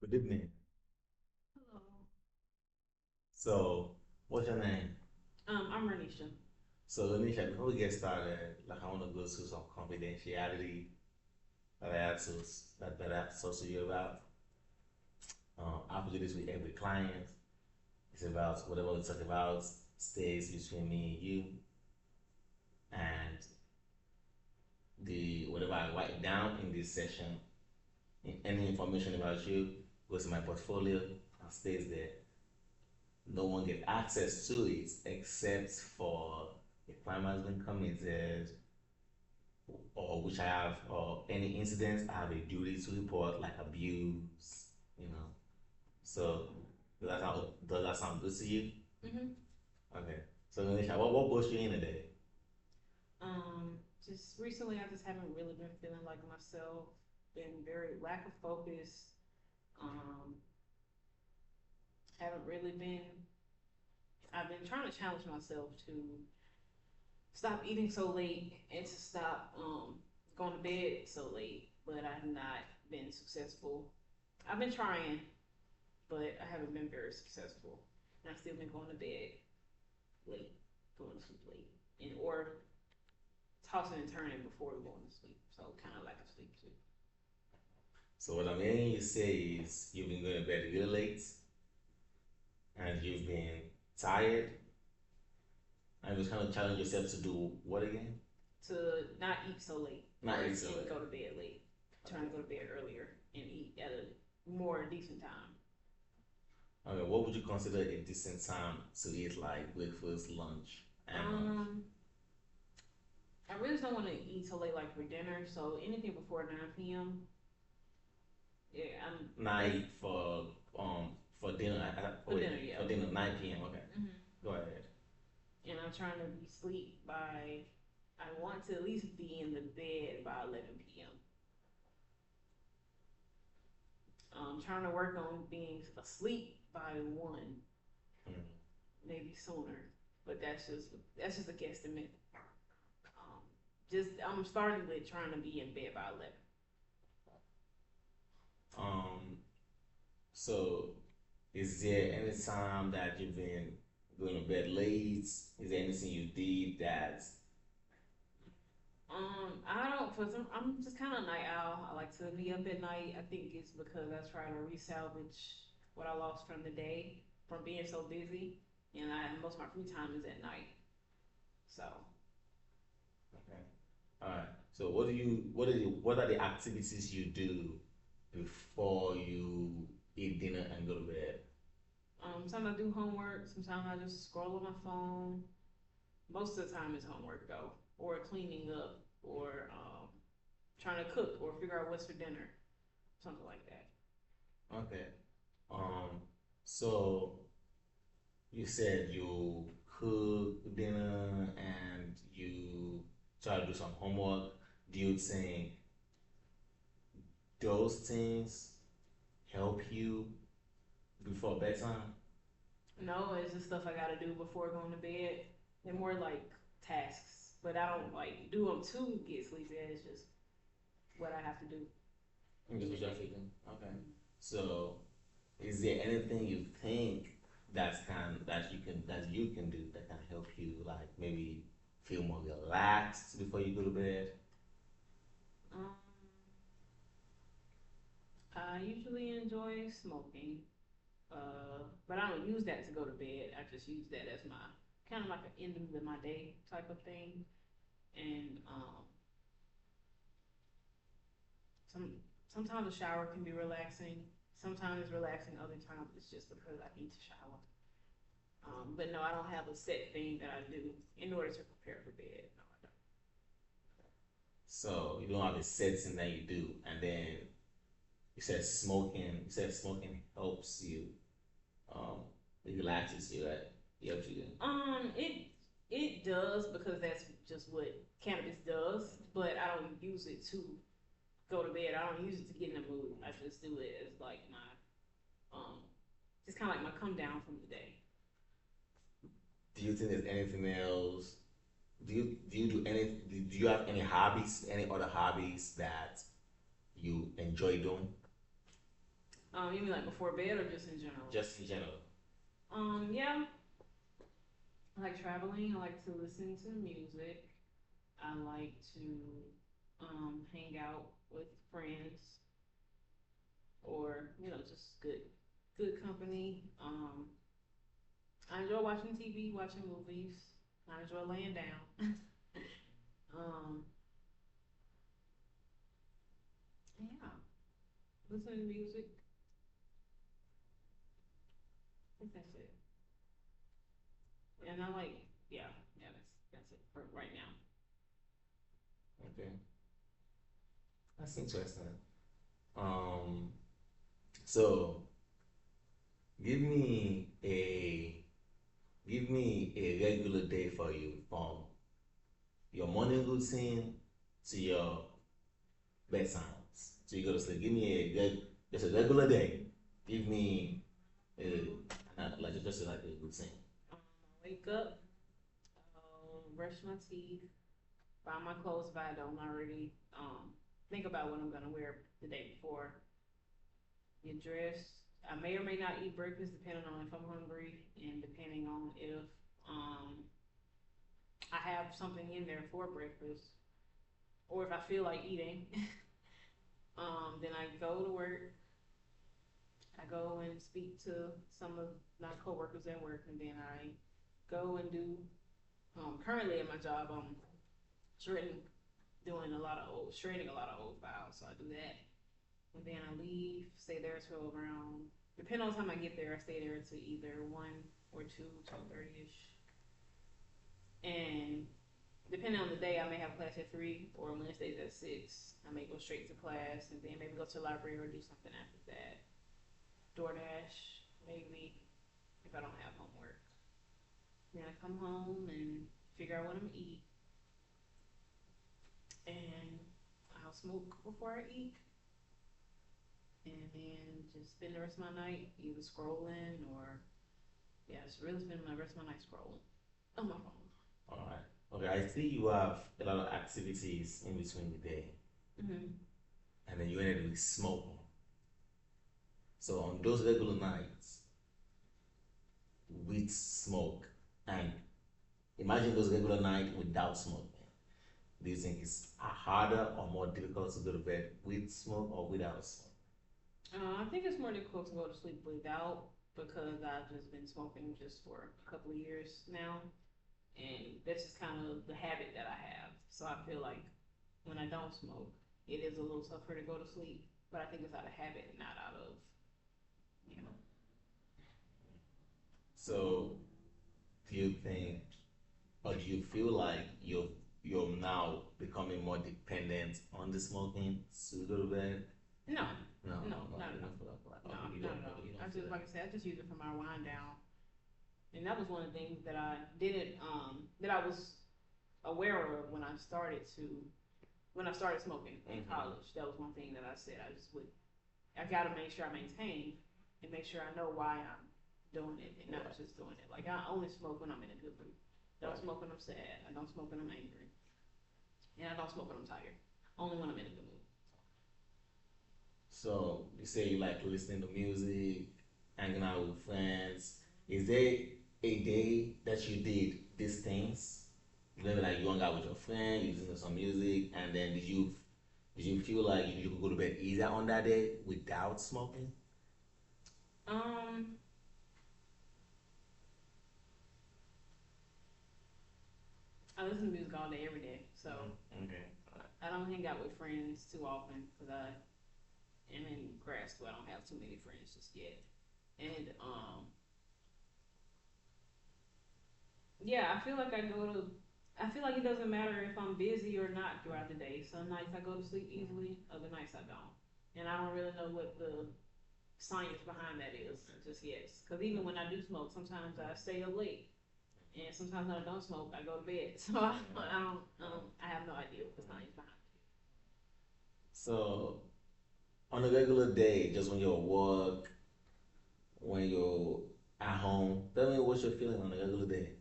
Good evening. Hello. So, what's your name? I'm Renisha. So, Anisha, before we get started, like I want to go through some confidentiality that I have to that I have to talk to you about. I do this with every client. It's about whatever we talk about stays between me and you, and the whatever I write down in this session, any information about you goes in my portfolio and stays there. No one get access to it except for a crime has been committed or which I have or any incidents I have a duty to report like abuse, you know. So does that sound good to you? hmm Okay. So Nisha, what brought you in today? just recently, I just haven't really been feeling like myself. Been very lack of focus. Um, haven't really been. I've been trying to challenge myself to stop eating so late and to stop going to bed so late, but I've not been successful. I've been trying, but I haven't been very successful. And I've still been going to bed late, going to sleep late, and or tossing and turning before going to sleep. So kind of like a sleep too. So what I'm hearing you say is you've been going to bed really late and you've been tired and you're trying to challenge yourself to do what again? To not eat so late. Not eat so and late. go to bed late. Trying to go to bed earlier and eat at a more decent time. Okay, what would you consider a decent time to eat like breakfast, lunch, and Um, I really just don't want to eat so late like for dinner. So anything before 9 p.m. Yeah, I'm night for dinner. for Wait, dinner. Yeah. for dinner 9 p.m. Okay, hmm go ahead. And I'm trying to be sleep by. I want to at least be in the bed by 11 p.m. I'm trying to work on being asleep by 1, Hmm. maybe sooner. But that's just a guesstimate. Um, just I'm starting with trying to be in bed by 11. Um, so is there any time that you've been going to bed late? Is there anything you did that? I don't. For some, I'm just kind of a night owl. I like to be up at night. I think it's because I try to resalvage what I lost from the day from being so busy, and most of my free time is at night. So, Okay. All right. So what are the activities you do before you eat dinner and go to bed? sometimes I do homework. Sometimes I just scroll on my phone. Most of the time, it's homework though, or cleaning up, or trying to cook, or figure out what's for dinner, something like that. Okay. Um, so you said you cook dinner and you try to do some homework. Do you think those things help you before bedtime? No, it's just stuff I gotta do before going to bed. They're more like tasks, but I don't like do them to get sleepy. It's just what I have to do I'm just in what the you're day. thinking. Okay. So, is there anything you think that you can do that can help you, like maybe feel more relaxed before you go to bed? Um, I usually enjoy smoking, but I don't use that to go to bed. I just use that as my kind of like an end of my day type of thing. And some sometimes a shower can be relaxing. Sometimes it's relaxing. Other times it's just because I need to shower. But no, I don't have a set thing that I do in order to prepare for bed. No, I So you don't have a set thing that you do, and then you said smoking. You said smoking helps you, um, relaxes you, right? It helps you. don't. It does because that's just what cannabis does. But I don't use it to go to bed. I don't use it to get in the mood. I just do it as like my just kind of like my come down from the day. Do you think there's anything else? Do you do any? Do you have any hobbies? Any other hobbies that you enjoy doing? You mean like before bed or just in general? Just in general. Yeah, I like traveling. I like to listen to music. I like to hang out with friends or just good company. I enjoy watching TV, watching movies. I enjoy laying down. um, yeah, listening to music. I think that's it. And I like yeah, that's it for right now. Okay, that's interesting. Um, so give me a give me a regular day for you from your morning routine to your bedtimes. So you go to sleep. Give me just a regular day. Give me a like just like a routine. Wake up, brush my teeth, buy my clothes if I don't already. Think about what I'm gonna wear the day before. Get dressed. I may or may not eat breakfast depending on if I'm hungry and depending on if um I have something in there for breakfast or if I feel like eating. Then I go to work. I go and speak to some of my coworkers at work, and then I go and do. Currently at my job, I'm shredding, doing a lot of shredding a lot of old files. So I do that, and then I leave, stay there till around. Depending on the time I get there, I stay there to either 1 or 2, 2:30 ish, and depending on the day, I may have class at 3 or Wednesdays at 6. I may go straight to class and then maybe go to the library or do something after that. DoorDash, maybe, if I don't have homework. Then I come home and figure out what I'm gonna eat, and I'll smoke before I eat, and then just spend the rest of my night either scrolling or yeah, just really spend my rest of my night scrolling on my phone. All right. Okay, I see you have a lot of activities in between the day, Mm-hmm. and then you ended with smoking. So on those regular nights with smoke, and imagine those regular nights without smoking. Do you think it's harder or more difficult to go to bed with smoke or without smoke? I think it's more difficult to go to sleep without because I've just been smoking just for a couple of years now, and that's just kind of the habit that I have. So I feel like when I don't smoke, it is a little tougher to go to sleep. But I think it's out of habit, not out of you know. So do you think, or do you feel like you're now becoming more dependent on the smoking to go to bed? No, No, no, no, not you at don't all. feel like that. No, Okay, you not don't at know, all. you don't I feel just that. like I said, I just use it for my wind down, and that was one of the things that I didn't that I was aware of when I started smoking in college. That was one thing that I said I gotta make sure I maintain and make sure I know why I'm doing it and not Right. just doing it. Like I only smoke when I'm in a good mood. Don't Right. smoke when I'm sad. I don't smoke when I'm angry, and I don't smoke when I'm tired. Only when I'm in a good mood. So you say you like listening to music, hanging out with friends. Is there a day that you did these things? Maybe like you hung out with your friend, you listen to some music, and then did you feel like you could go to bed easier on that day without smoking? Um, I listen to music all day, every day. So Okay. I don't hang out with friends too often because I am in grad school. I don't have too many friends just yet. And yeah, I feel like it doesn't matter if I'm busy or not throughout the day. Some nights I go to sleep easily, other nights I don't. And I don't really know what the science behind that is just yet. Because even when I do smoke, sometimes I stay up late. And sometimes when I don't smoke, I go to bed. So I have no idea what the science behind So on a regular day, just when you're at work, when you're at home, tell me what you're feeling on a regular day.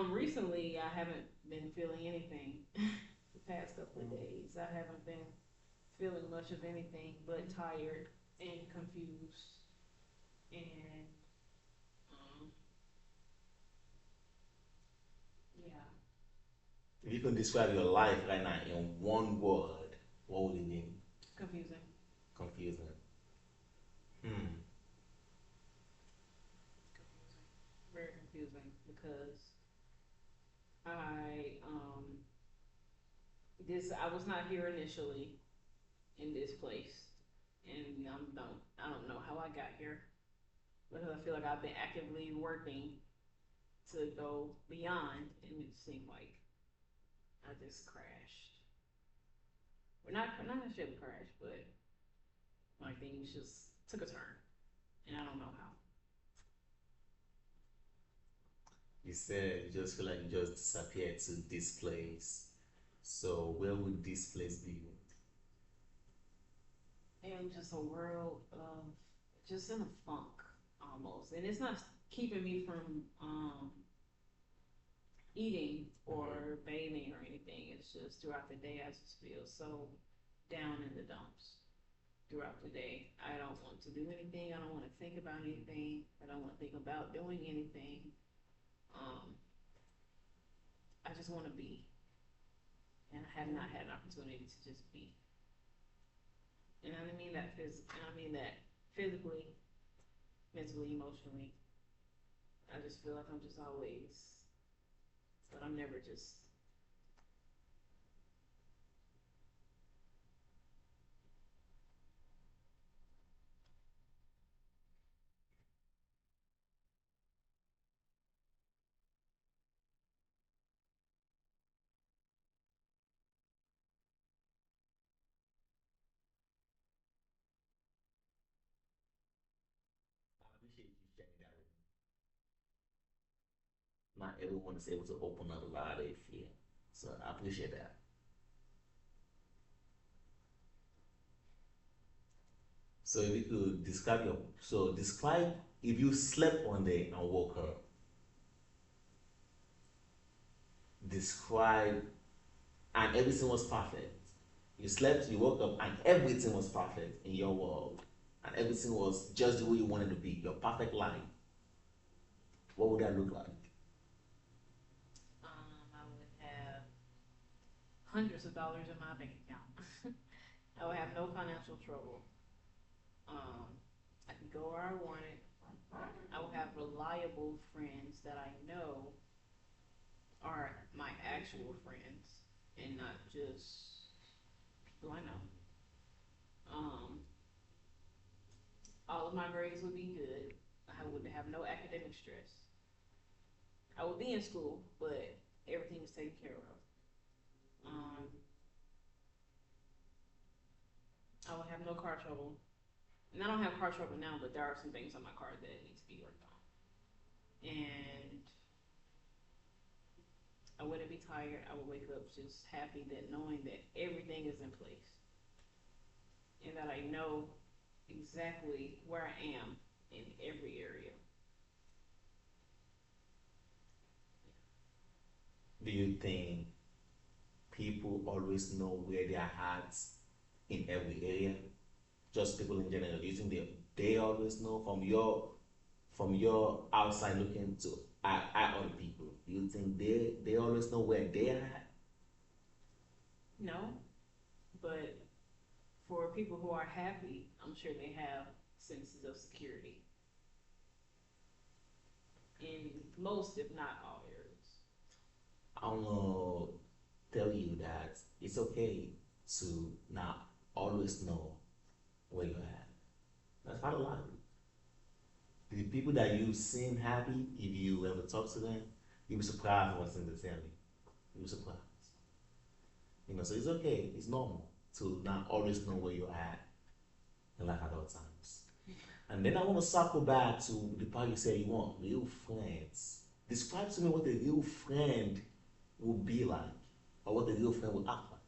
Recently, I haven't been feeling anything. The past couple of days, I haven't been feeling much of anything but tired. and confused and um, yeah, If you can describe your life right now in one word, what would it be? confusing. Confusing. Hmm. Confusing. Very confusing because I this I was not here initially in this place, and I don't know how I got here because I feel like I've been actively working to go beyond, and it seemed like I just crashed. Well, not necessarily crashed, but like things just took a turn, and I don't know how. You said you just feel like you just disappeared to this place. So where would this place be? And just a world of just in a funk almost, and it's not keeping me from eating Mm-hmm. or bathing or anything. It's just throughout the day I just feel so down in the dumps throughout the day. I don't want to do anything. I don't want to think about anything. I don't want to think about doing anything. Um, I just want to be, and I have not had an opportunity to just be. And I mean that and I mean that physically, mentally, emotionally. I just feel like I'm just always, but I'm never just. I appreciate you sharing that with me. Not everyone is able to open up a lot they feel. So I appreciate that. So if you could describe your so describe if you slept one day and woke up, describe and everything was perfect. You slept, you woke up and everything was perfect in your world. And everything was just the way you wanted to be, your perfect life. What would that look like? I would have hundreds of dollars in my bank account. I would have no financial trouble. Um, I could go where I wanted. I would have reliable friends that I know are my actual friends and not just people I know. Um, all of my grades would be good. I would have no academic stress. I would be in school, but everything is taken care of. Um, I would have no car trouble. And I don't have car trouble now, but there are some things on my car that need to be worked on. And I wouldn't be tired. I would wake up just happy that knowing that everything is in place and that I know exactly where I am in every area. Do you think people always know where they are at in every area? Just people in general. Do you think they always know from your outside looking to at other people? Do you think they always know where they are at? No, but for people who are happy, I'm sure they have senses of security in most, if not all, areas. I wanna tell you that it's okay to not always know where you're at. That's part of life. The people that you seem happy, if you ever talk to them, you'll be surprised what's in the family. You'll be surprised. So it's okay. It's normal to not always know where you're at in life at all times. And then I want to circle back to the part you said you want real friends. Describe to me what a real friend would be like, or what a real friend would act like.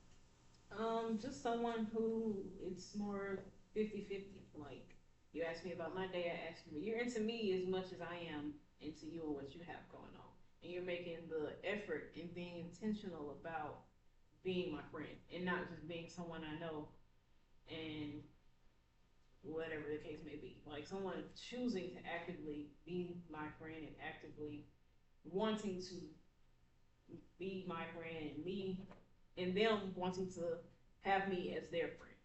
Just someone who it's more 50-50. Like, you ask me about my day, I ask you, you're into me as much as I am into you and what you have going on. And you're making the effort and being intentional about being my friend and not just being someone I know and whatever the case may be. Like someone choosing to actively be my friend and actively wanting to be my friend and me and them wanting to have me as their friend.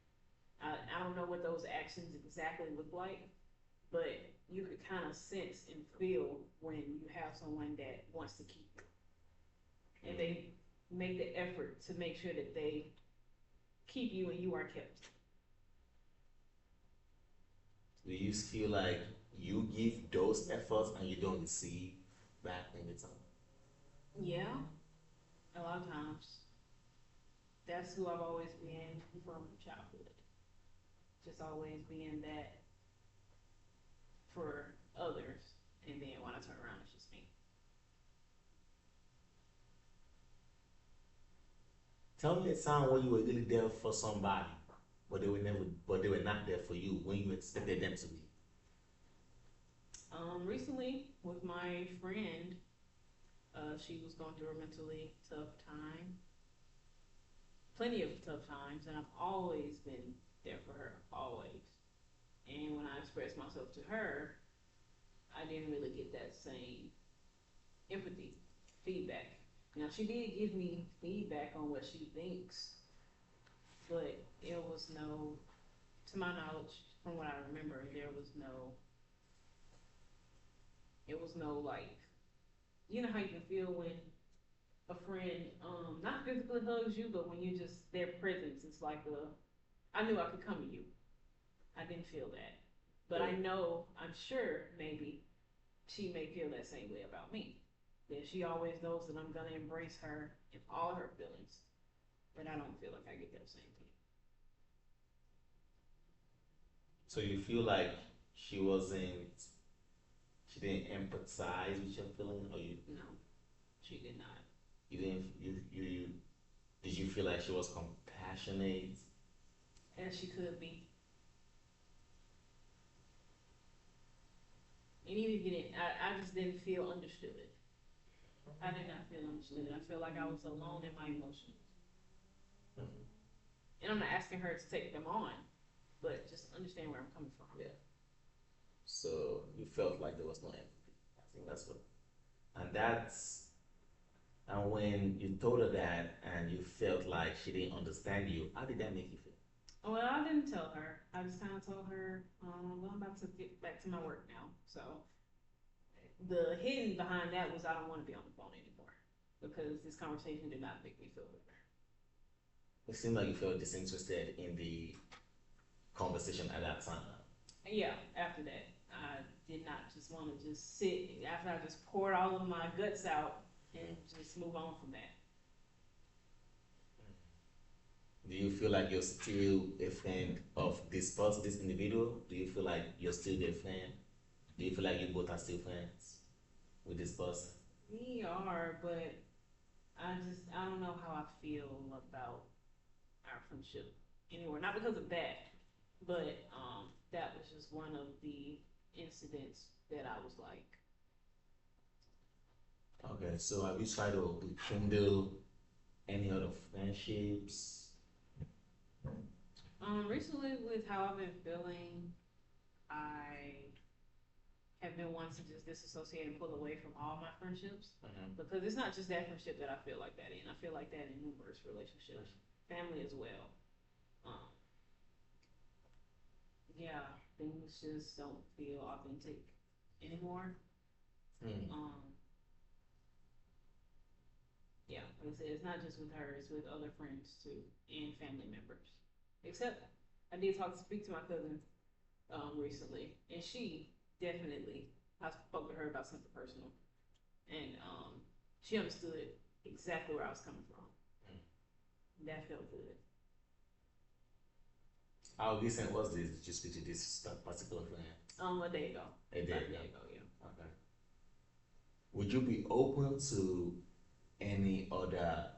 I don't know what those actions exactly look like, but you could kind of sense and feel when you have someone that wants to keep you. And they make the effort to make sure that they keep you and you are kept. Do you feel like you give those efforts and you don't receive back in return? Yeah, a lot of times. That's who I've always been from childhood. Just always being that for others. And then when I turn around, it's just me. Tell me a time when you were really there for somebody, but they were not there for you when you expected them to be. Recently, with my friend, she was going through a mentally tough time, plenty of tough times, and I've always been there for her, always. And when I expressed myself to her, I didn't really get that same empathy, feedback. Now, she did give me feedback on what she thinks, but it was no, to my knowledge, from what I remember, it was no like, you know how you can feel when a friend, not physically hugs you, but when you just, their presence is like I knew I could come to you. I didn't feel that. But I know, I'm sure maybe she may feel that same way about me. That she always knows that I'm gonna embrace her in all her feelings, but I don't feel like I get that same thing. So you feel like she wasn't, she didn't empathize with your feeling, or No, she did not. you didn't, you did you feel like she was compassionate? As she could be. And even if you didn't, I just didn't feel understood. I did not feel understood. I feel like I was alone in my emotions. Mhm. And I'm not asking her to take them on, but just understand where I'm coming from. Yeah. So you felt like there was no empathy. I think that's what, and that's, and when you told her that and you felt like she didn't understand you, how did that make you feel? Well, I didn't tell her. I just kind of told her, well, I'm about to get back to my work now. So the hidden behind that was I don't want to be on the phone anymore because this conversation did not make me feel better. It seemed like you felt disinterested in the conversation at that time. Yeah, after that, I did not just want to just sit after I just poured all of my guts out and just move on from that. Do you feel like you're still a fan of this person, this individual? Do you feel like you're still their fan? Do you feel like you both are still friends with this person? We are, but I don't know how I feel about our friendship anymore. Not because of that, but that was just one of the incidents that I was like, Okay, so have you tried to rekindle any other friendships? recently with how I've been feeling, I have been wanting to just disassociate and pull away from all my friendships because it's not just that friendship that I feel like that in. I feel like that in numerous relationships, family as well. Um, yeah, things just don't feel authentic anymore. Hmm. Yeah, like I said, it's not just with her; it's with other friends too and family members. Except I did speak to my cousin recently, and she definitely I spoke to her about something personal, and she understood exactly where I was coming from. That felt good. How recent was this? Did you speak to this particular friend? A day ago. A day About a ago. day ago, yeah. Okay. Would you be open to any other?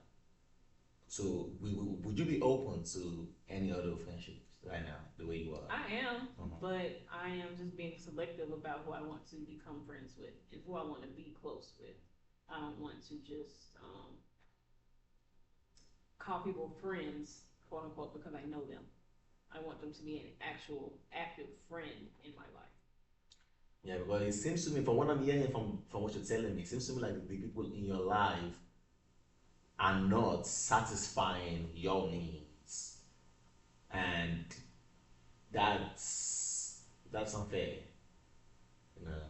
So, would you be open to any other friendships right now, the way you are? I am, Mhm. but I am just being selective about who I want to become friends with and who I want to be close with. I don't want to just call people friends, quote unquote, because I know them. I want them to be an actual active friend in my life. Yeah, because it seems to me, from what I'm hearing from what you're telling me, it seems to me like the people in your life are not satisfying your needs, and that's unfair. You know,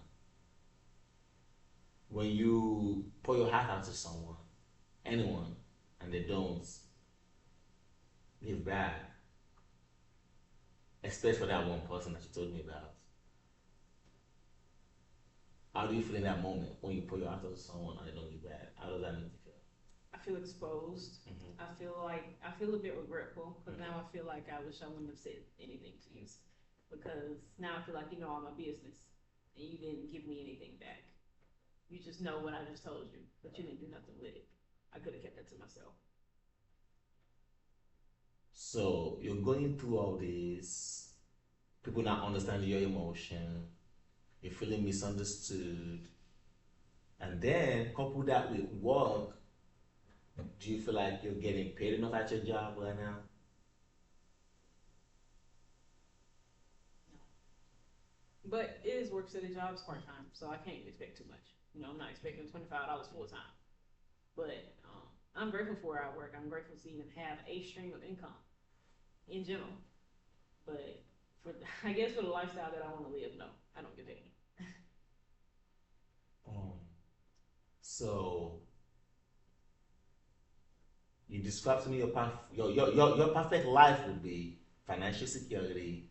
when you pour your heart out to someone, anyone, and they don't give back, especially for that one person that you told me about. How do you feel in that moment when you pour your heart out to someone and they don't give back? How does that make you feel? I feel exposed. Mm-hmm. I feel a bit regretful because Mm-hmm. now I feel like I wish I wouldn't have said anything to you because now I feel like you know all my business and you didn't give me anything back. You just know what I just told you, but you didn't do nothing with it. I could have kept that to myself. So you're going through all this, people not understanding your emotion, you're feeling misunderstood, and then couple that with work. Do you feel like you're getting paid enough at your job right now? But it is work study jobs part time, so I can't expect too much. You know, I'm not expecting $25 full time. But I'm grateful for where I work. I'm grateful to even have a stream of income in general. But for I guess for the lifestyle that I want to live, no, I don't get paid. Um, so you describe to me your path, your perfect life would be financial security,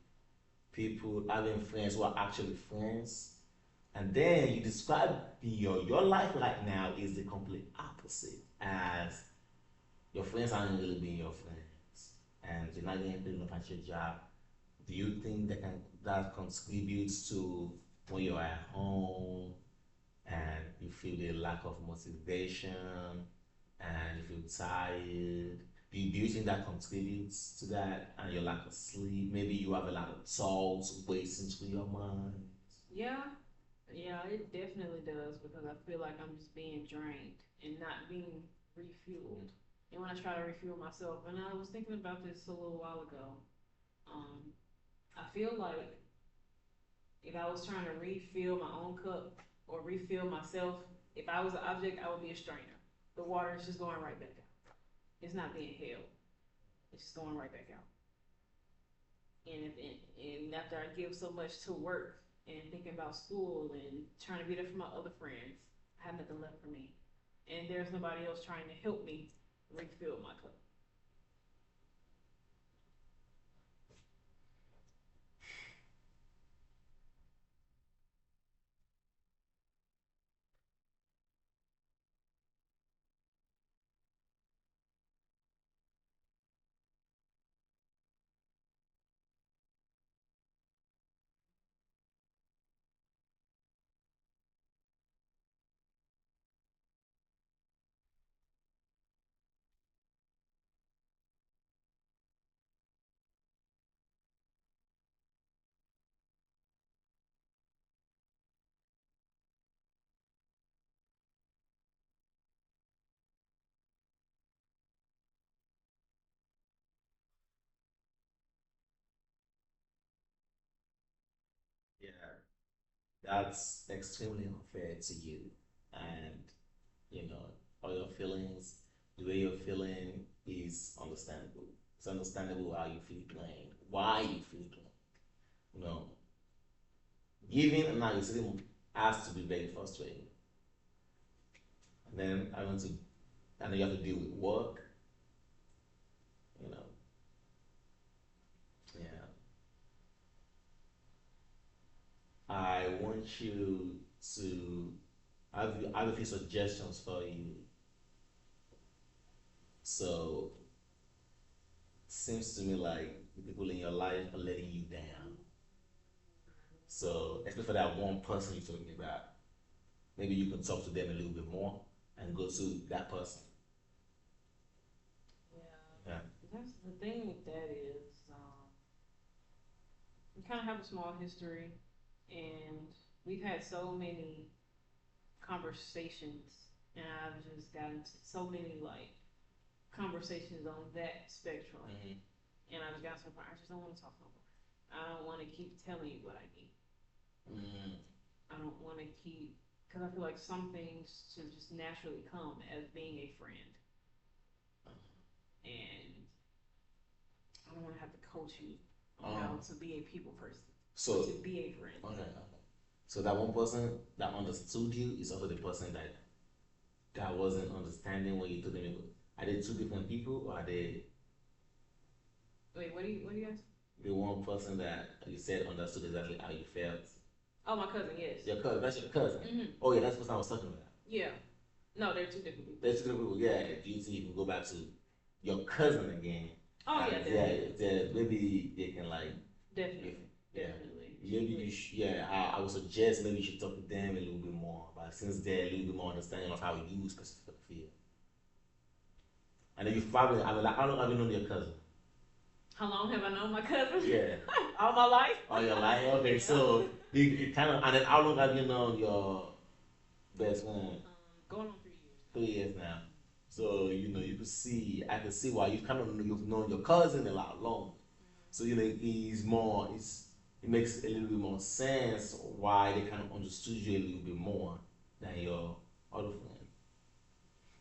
people having friends who are actually friends, and then you describe your life right now is the complete opposite, as your friends aren't really being your friends, and you're not getting paid enough at your job. Do you think that contributes to when you're at home and you feel the lack of motivation and you feel tired? Do you think that contributes to that and your lack of sleep? Maybe you have a lot of thoughts racing through your mind. Yeah, yeah, it definitely does because I feel like I'm just being drained and not being refueled. And when I try to refuel myself, and I was thinking about this a little while ago, um, I feel like if I was trying to refill my own cup or refill myself, if I was an object, I would be a strainer. The water is just going right back out. It's not being held. It's just going right back out. And after I give so much to work and thinking about school and trying to be there for my other friends, I have nothing left for me. And there's nobody else trying to help me refill my cup. Yeah, that's extremely unfair to you. And, you know, all your feelings, the way you're feeling is understandable. It's understandable how you feel drained, why you feel drained. You know, giving and now receiving has to be very frustrating. And then and then you have to deal with work, you know. Yeah. I want you to I have a few suggestions for you. So seems to me like the people in your life are letting you down. So especially for that one person you're talking about, maybe you can talk to them a little bit more and go to that person. Yeah, Yeah. that's the thing with that is we kind of have a small history, and we've had so many conversations, and I've just gotten so many like conversations on that spectrum. Mm-hmm. and I just got to the point I just don't want to talk no more. I don't want to keep telling you what I need. Mm. I don't want to keep because I feel like some things should just naturally come as being a friend, and I don't want to have to coach you on how to be a people person. So to be a friend. Okay, okay. So that one person that understood you is also the person that wasn't understanding what you told them. Are they two different people, or are they? Wait, what do you ask? The one person that you said understood exactly how you felt. Oh, my cousin, yes. Your cousin, that's your cousin. Mm-hmm. Oh yeah, that's the person I was talking about. Yeah. No, they're two different people. They're two different people. Yeah, if you see, you can go back to your cousin again. Oh yeah, definitely. Yeah, maybe they can like. Definitely. Yeah. Definitely. Maybe you yeah, I would suggest maybe you should talk to them a little bit more, but since they're a little bit more understanding of how you specifically feel. And then you probably, I mean, like, how long have you known your cousin? How long have I known my cousin? Yeah. All my life. All your life? Okay, yeah. So you kind of, and then how long have you known your best friend? Going on 3 years. 3 years now. So, you could see, I can see why you've known your cousin a lot longer. So, it makes a little bit more sense why they kind of understood you a little bit more than your other friend.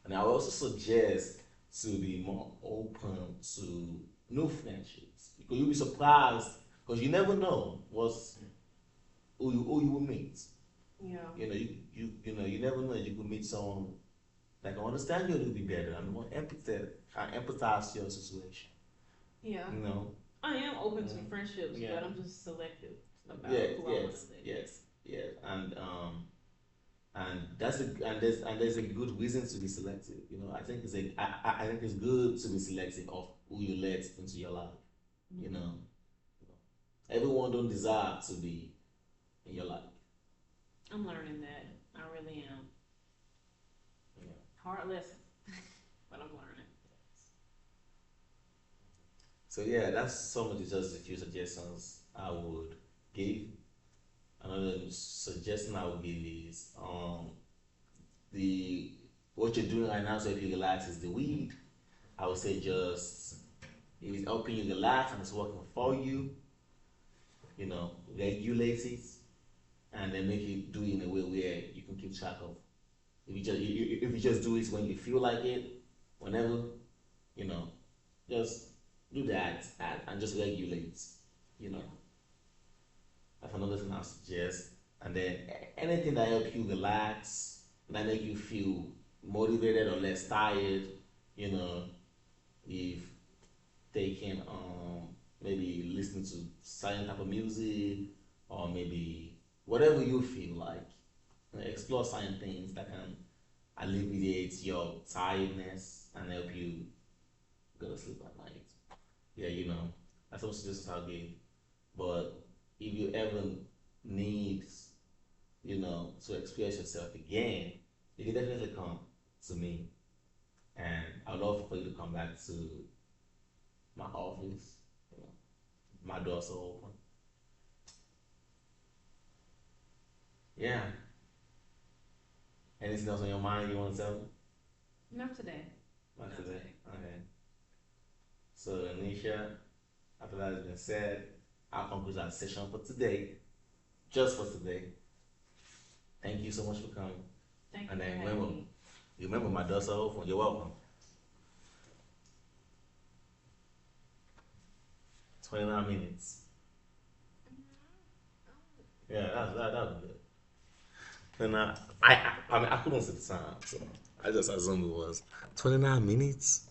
And I would also suggest to be more open to new friendships because you'll be surprised because you never know who you will meet. Yeah. You never know you could meet someone that can understand you a little bit better. I mean, more empathetic, kind of empathize to your situation. Yeah. You know. I am open to friendships, but I'm just selective about who I want to let. Yes, and there's a good reason to be selective. I think it's good to be selective of who you let into your life. Mm-hmm. Everyone don't desire to be in your life. I'm learning that. I really am. Yeah. Hard lesson, but I'm learning. So yeah, that's some of just a few suggestions I would give. Another suggestion I would give is the what you're doing right now. So if you relax, is the weed. I would say just if it's helping you relax and it's working for you, regulate it, and then make it do it in a way where you can keep track of. If you just do it when you feel like it, whenever, just do that and just regulate. That's another thing I suggest. And then anything that helps you relax, that make you feel motivated or less tired, if they can maybe listen to certain type of music or maybe whatever you feel like. Explore certain things that can alleviate your tiredness and help you go to sleep at night. Yeah, that's some suggestions I'll give. But if you ever need, to express yourself again, you can definitely come to me. And I'd love for you to come back to my office. My doors are open. Yeah. Anything else on your mind you want to tell me? Not today. Not today. Okay. So, Anisha, after that has been said, I'll conclude our session for today. Just for today. Thank you so much for coming. Thank you. And remember my doors are open. You're welcome. 29 minutes. Yeah, that was good. And I mean, I couldn't see the time, so I just assumed it was 29 minutes.